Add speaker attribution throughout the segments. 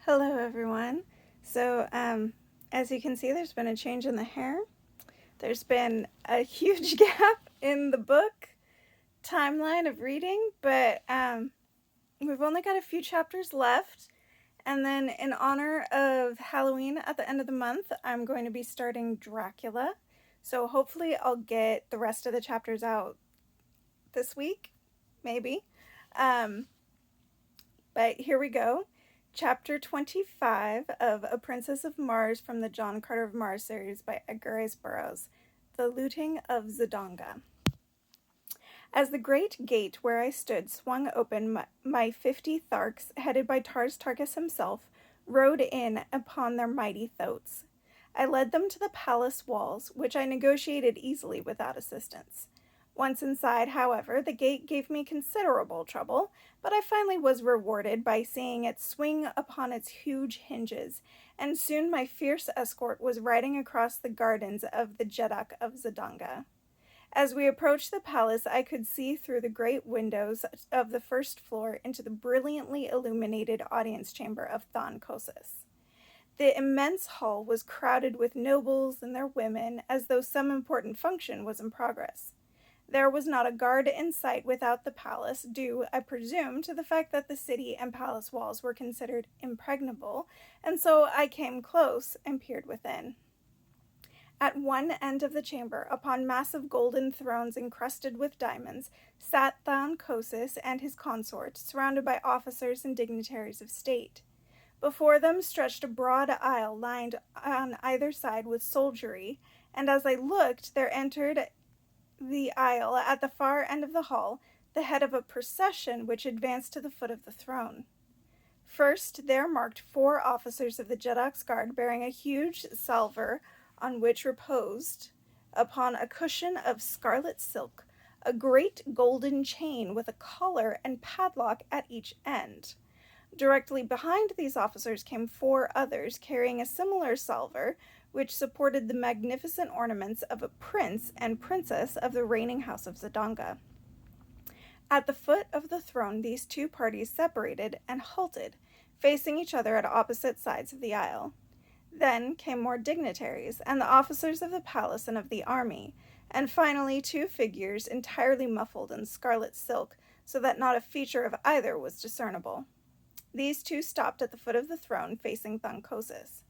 Speaker 1: Hello, everyone. As you can see, there's been a change in the hair. There's been a huge gap in the book timeline of reading, but we've only got a few chapters left. And then, in honor of Halloween at the end of the month, I'm going to be starting Dracula. So, hopefully, I'll get the rest of the chapters out this week, maybe. Um, but here we go. Chapter 25 of A Princess of Mars from the John Carter of Mars series by Edgar Rice Burroughs, The Looting of Zodanga. As the great gate where I stood swung open, my 50 Tharks, headed by Tars Tarkas himself, rode in upon their mighty thoats. I led them to the palace walls, which I negotiated easily without assistance. Once inside, however, the gate gave me considerable trouble, but I finally was rewarded by seeing it swing upon its huge hinges, and soon my fierce escort was riding across the gardens of the Jeddak of Zodanga. As we approached the palace, I could see through the great windows of the first floor into the brilliantly illuminated audience chamber of Thon Kosis. The immense hall was crowded with nobles and their women, as though some important function was in progress. There was not a guard in sight without the palace, due, I presume, to the fact that the city and palace walls were considered impregnable, and so I came close and peered within. At one end of the chamber, upon massive golden thrones encrusted with diamonds, sat Thon Kosis and his consort, surrounded by officers and dignitaries of state. Before them stretched a broad aisle lined on either side with soldiery, and as I looked, there entered the aisle at the far end of the hall the head of a procession which advanced to the foot of the throne. First, there marked 4 officers of the Jeddak's guard bearing a huge salver on which reposed, upon a cushion of scarlet silk, a great golden chain with a collar and padlock at each end. Directly behind these officers came 4 others carrying a similar salver, which supported the magnificent ornaments of a prince and princess of the reigning house of Zodanga. At the foot of the throne, these 2 parties separated and halted, facing each other at opposite sides of the aisle. Then came more dignitaries, and the officers of the palace and of the army, and finally 2 figures entirely muffled in scarlet silk, so that not a feature of either was discernible. These 2 stopped at the foot of the throne, facing Thon Kosis.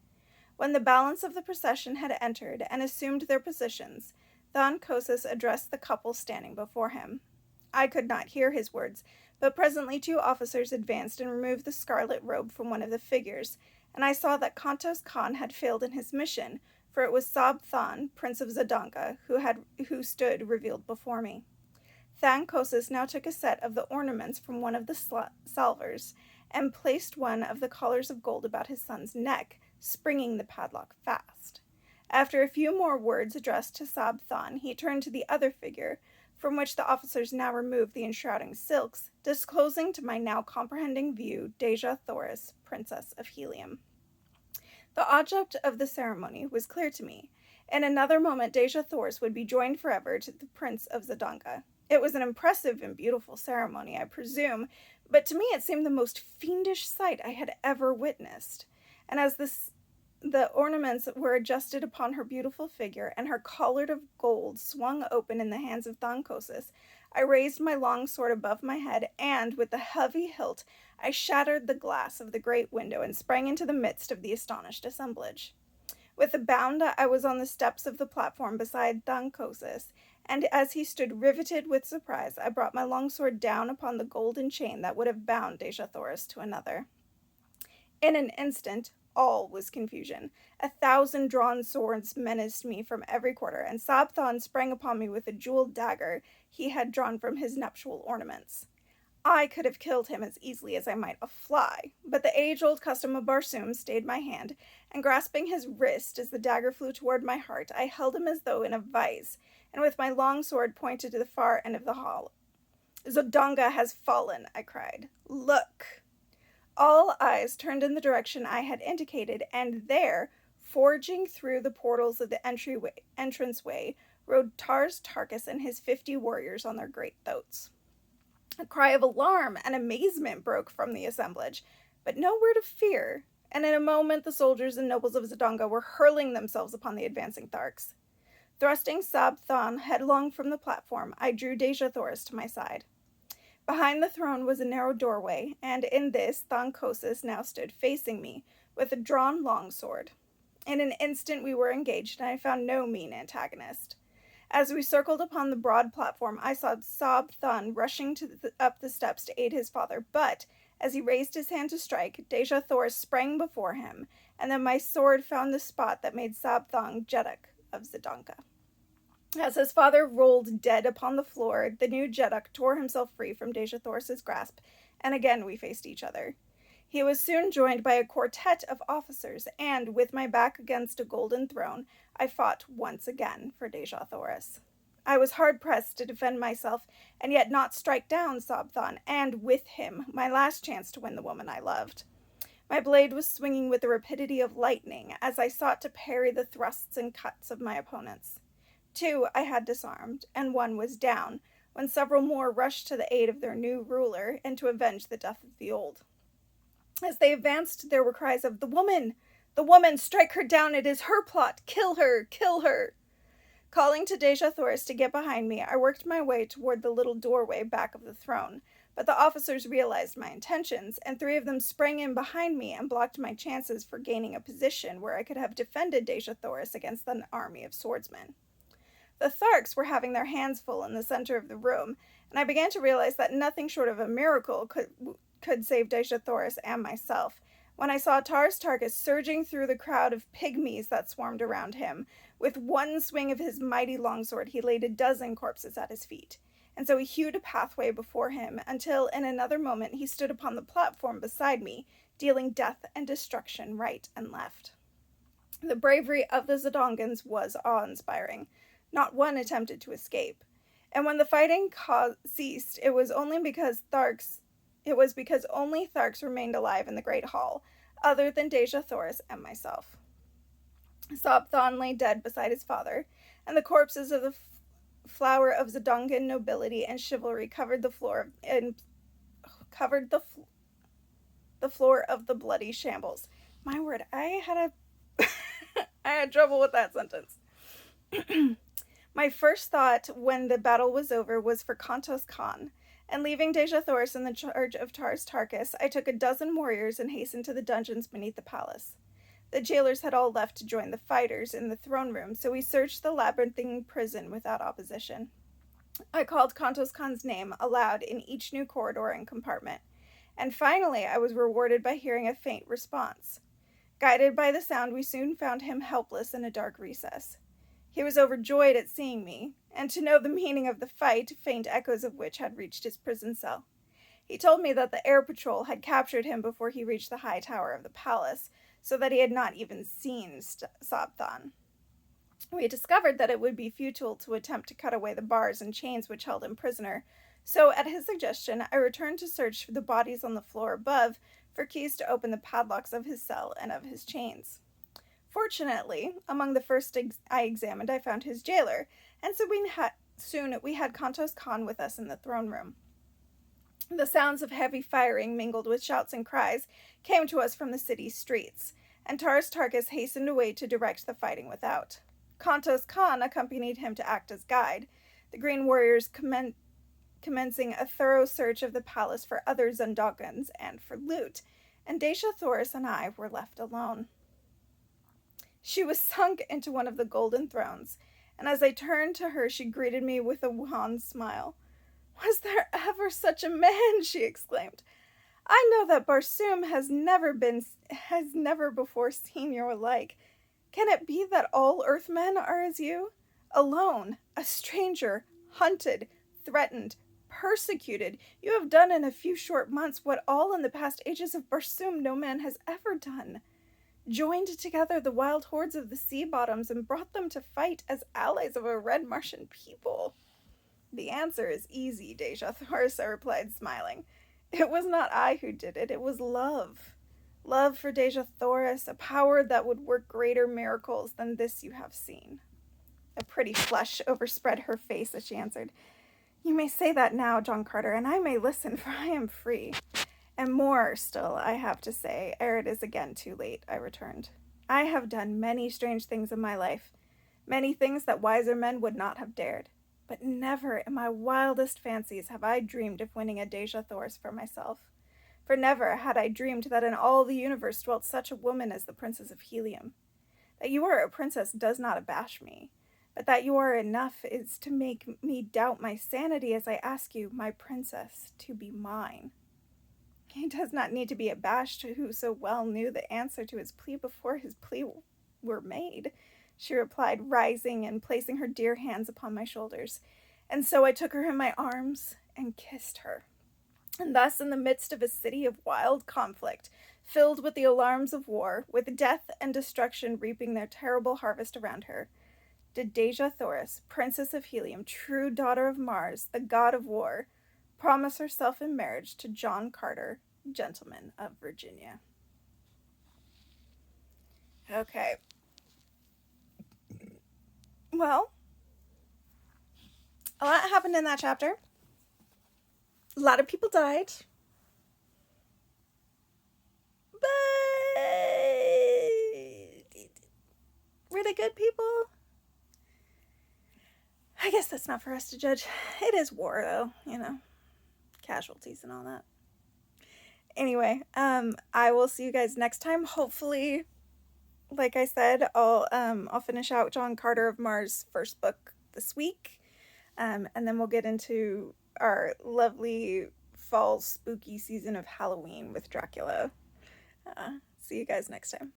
Speaker 1: When the balance of the procession had entered and assumed their positions, Thon Kosis addressed the couple standing before him. I could not hear his words, but presently 2 officers advanced and removed the scarlet robe from one of the figures, and I saw that Kantos Khan had failed in his mission, for it was Sab Thon, Prince of Zodanga, who stood revealed before me. Thon Kosis now took a set of the ornaments from one of the salvers, and placed one of the collars of gold about his son's neck, springing the padlock fast. After a few more words addressed to Sab Thon, he turned to the other figure, from which the officers now removed the enshrouding silks, disclosing to my now comprehending view Dejah Thoris, Princess of Helium. The object of the ceremony was clear to me. In another moment, Dejah Thoris would be joined forever to the Prince of Zodanga. It was an impressive and beautiful ceremony, I presume, but to me it seemed the most fiendish sight I had ever witnessed. And as the ornaments were adjusted upon her beautiful figure, and her collar of gold swung open in the hands of Thon Kosis, I raised my long sword above my head, and, with the heavy hilt, I shattered the glass of the great window and sprang into the midst of the astonished assemblage. With a bound, I was on the steps of the platform beside Thon Kosis, and as he stood riveted with surprise, I brought my long sword down upon the golden chain that would have bound Dejah Thoris to another. In an instant, all was confusion. 1,000 drawn swords menaced me from every quarter, and Sab Thon sprang upon me with a jeweled dagger he had drawn from his nuptial ornaments. I could have killed him as easily as I might a fly, but the age-old custom of Barsoom stayed my hand, and grasping his wrist as the dagger flew toward my heart, I held him as though in a vice, and with my long sword pointed to the far end of the hall. "Zodanga has fallen," I cried. "Look!" All eyes turned in the direction I had indicated, and there, forging through the portals of the entranceway, rode Tars Tarkas and his 50 warriors on their great thoats. A cry of alarm and amazement broke from the assemblage, but no word of fear. and in a moment the soldiers and nobles of Zidonga were hurling themselves upon the advancing Tharks. Thrusting Sab-Thon headlong from the platform, I drew Dejah Thoris to my side. Behind the throne was a narrow doorway, and in this Thon-Kosis now stood facing me, with a drawn longsword. In an instant we were engaged, and I found no mean antagonist. As we circled upon the broad platform, I saw Sab-Thon rushing up the steps to aid his father, but as he raised his hand to strike, Dejah Thoris sprang before him, and then my sword found the spot that made Sab-Thon Jeddak of Zidonga. As his father rolled dead upon the floor, the new Jeddak tore himself free from Dejah Thoris's grasp, and again we faced each other. He was soon joined by a quartet of officers, and, with my back against a golden throne, I fought once again for Dejah Thoris. I was hard-pressed to defend myself, and yet not strike down Sab-Thon, and, with him, my last chance to win the woman I loved. My blade was swinging with the rapidity of lightning, as I sought to parry the thrusts and cuts of my opponents. 2 I had disarmed, and 1 was down, when several more rushed to the aid of their new ruler, and to avenge the death of the old. As they advanced, there were cries of, "The woman! The woman! Strike her down! It is her plot! Kill her! Kill her!" Calling to Dejah Thoris to get behind me, I worked my way toward the little doorway back of the throne, but the officers realized my intentions, and 3 of them sprang in behind me and blocked my chances for gaining a position where I could have defended Dejah Thoris against an army of swordsmen. The Tharks were having their hands full in the center of the room, and I began to realize that nothing short of a miracle could save Dejah Thoris and myself, when I saw Tars Tarkas surging through the crowd of pygmies that swarmed around him. With one swing of his mighty longsword, he laid a dozen corpses at his feet, and so he hewed a pathway before him, until in another moment he stood upon the platform beside me, dealing death and destruction right and left. The bravery of the Zidongans was awe-inspiring. Not one attempted to escape, and when the fighting ceased, it was because only Tharks remained alive in the Great Hall, other than Dejah Thoris and myself. Sab-Thon lay dead beside his father, and the corpses of the flower of Zidongan nobility and chivalry covered the floor of the bloody shambles. My word, I had trouble with that sentence. My first thought when the battle was over was for Kantos Kan, and leaving Dejah Thoris in the charge of Tars Tarkas, I took a dozen warriors and hastened to the dungeons beneath the palace. The jailers had all left to join the fighters in the throne room, so we searched the labyrinthine prison without opposition. I called Kantos Kan's name aloud in each new corridor and compartment, and finally I was rewarded by hearing a faint response. Guided by the sound, we soon found him helpless in a dark recess. He was overjoyed at seeing me, and to know the meaning of the fight, faint echoes of which had reached his prison cell. He told me that the air patrol had captured him before he reached the high tower of the palace, so that he had not even seen Sab-Thon. We had discovered that it would be futile to attempt to cut away the bars and chains which held him prisoner, so at his suggestion I returned to search for the bodies on the floor above for keys to open the padlocks of his cell and of his chains. Fortunately, among the first I examined, I found his jailer, and so soon we had Kantos Kan with us in the throne room. The sounds of heavy firing, mingled with shouts and cries, came to us from the city's streets, and Tars Tarkas hastened away to direct the fighting without. Kantos Kan accompanied him to act as guide, the Green Warriors commencing a thorough search of the palace for other Zidongans and for loot, and Dejah Thoris and I were left alone. She was sunk into one of the golden thrones, and as I turned to her, she greeted me with a wan smile. "Was there ever such a man?" she exclaimed. "I know that Barsoom has never before seen your like. Can it be that all Earthmen are as you? Alone, a stranger, hunted, threatened, persecuted, you have done in a few short months what all in the past ages of Barsoom no man has ever done. Joined together the wild hordes of the sea bottoms and brought them to fight as allies of a red Martian people." "The answer is easy, Dejah Thoris," I replied, smiling. "It was not I who did it, it was love. Love for Dejah Thoris, a power that would work greater miracles than this you have seen." A pretty flush overspread her face as she answered, "You may say that now, John Carter, and I may listen, for I am free. And more still, I have to say, ere it is again too late, I returned. I have done many strange things in my life, many things that wiser men would not have dared. But never in my wildest fancies have I dreamed of winning a Dejah Thoris for myself. For never had I dreamed that in all the universe dwelt such a woman as the Princess of Helium. That you are a princess does not abash me, but that you are enough is to make me doubt my sanity as I ask you, my princess, to be mine. He does not need to be abashed who so well knew the answer to his plea before his plea were made, she replied, rising and placing her dear hands upon my shoulders. And so I took her in my arms and kissed her. And thus, in the midst of a city of wild conflict, filled with the alarms of war, with death and destruction reaping their terrible harvest around her, did Dejah Thoris, Princess of Helium, true daughter of Mars, the god of war, promise herself in marriage to John Carter, gentleman of Virginia. Okay. Well, a lot happened in that chapter. A lot of people died. But were they good people? I guess that's not for us to judge. It is war, though, you know. Casualties and all that. Anyway, I will see you guys next time. Hopefully, like I said, I'll finish out John Carter of Mars' first book this week. And then we'll get into our lovely fall spooky season of Halloween with Dracula. See you guys next time.